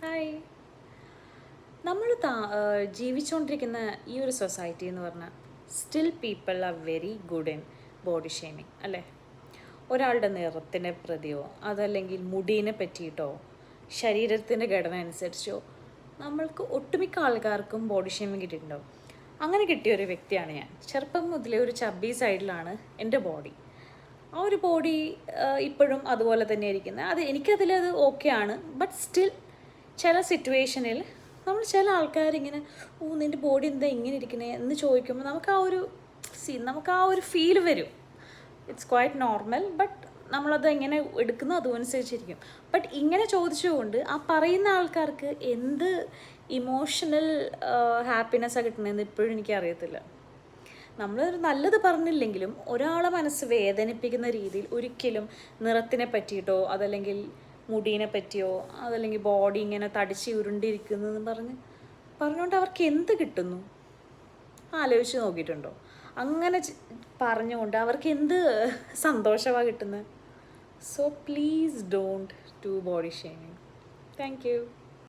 Hi. നമ്മൾ ജീവിച്ചുകൊണ്ടിരിക്കുന്ന ഈ ഒരു സൊസൈറ്റി എന്ന് പറഞ്ഞാൽ still people are very good in body shaming അല്ലേ? ഒരാളുടെ നിറത്തിനെ പ്രതിയോ അതല്ലെങ്കിൽ മുടീനെ പറ്റിയിട്ടോ ശരീരത്തിൻ്റെ ഘടന അനുസരിച്ചോ നമ്മൾക്ക് ഒട്ടുമിക്ക ആൾക്കാർക്കും ബോഡി ഷേമിങ് കിട്ടിയിട്ടുണ്ടാവും. അങ്ങനെ കിട്ടിയ ഒരു വ്യക്തിയാണ് ഞാൻ. ചെറുപ്പം മുതലേ ഒരു ചബ്ബി സൈഡിലാണ് എൻ്റെ ബോഡി. ആ ഒരു ബോഡി ഇപ്പോഴും അതുപോലെ തന്നെ ഇരിക്കുന്നത്. എനിക്കതിലത് ഓക്കെ ആണ്. ബട്ട് സ്റ്റിൽ ചില സിറ്റുവേഷനിൽ ചില ആൾക്കാരിങ്ങനെ നിൻ്റെ ബോഡി എന്താ ഇങ്ങനെ ഇരിക്കണേ എന്ന് ചോദിക്കുമ്പോൾ നമുക്ക് ആ ഒരു ഫീൽ വരും. It's quite normal. ബട്ട് നമ്മളത് എങ്ങനെ എടുക്കുന്നു അതുമനുസരിച്ചിരിക്കും. ബട്ട് ഇങ്ങനെ ചോദിച്ചുകൊണ്ട് ആ പറയുന്ന ആൾക്കാർക്ക് എന്ത് ഇമോഷണൽ ഹാപ്പിനെസ്സാണ് കിട്ടണമെന്ന് ഇപ്പോഴും എനിക്കറിയത്തില്ല. നമ്മളൊരു നല്ലത് പറഞ്ഞില്ലെങ്കിലും ഒരാളെ മനസ്സ് വേദനിപ്പിക്കുന്ന രീതിയിൽ ഒരിക്കലും നിറത്തിനെ പറ്റിയിട്ടോ അതല്ലെങ്കിൽ മുടീനെ പറ്റിയോ അതല്ലെങ്കിൽ ബോഡി ഇങ്ങനെ തടിച്ച് ഉരുണ്ടിരിക്കുന്നതെന്ന് പറഞ്ഞുകൊണ്ട് അവർക്ക് എന്ത് കിട്ടുന്നു ആലോചിച്ച് നോക്കിയിട്ടുണ്ടോ? അങ്ങനെ പറഞ്ഞുകൊണ്ട് അവർക്ക് എന്ത് സന്തോഷമാണ് കിട്ടുന്നത്? So please don't do body shaming. Thank you.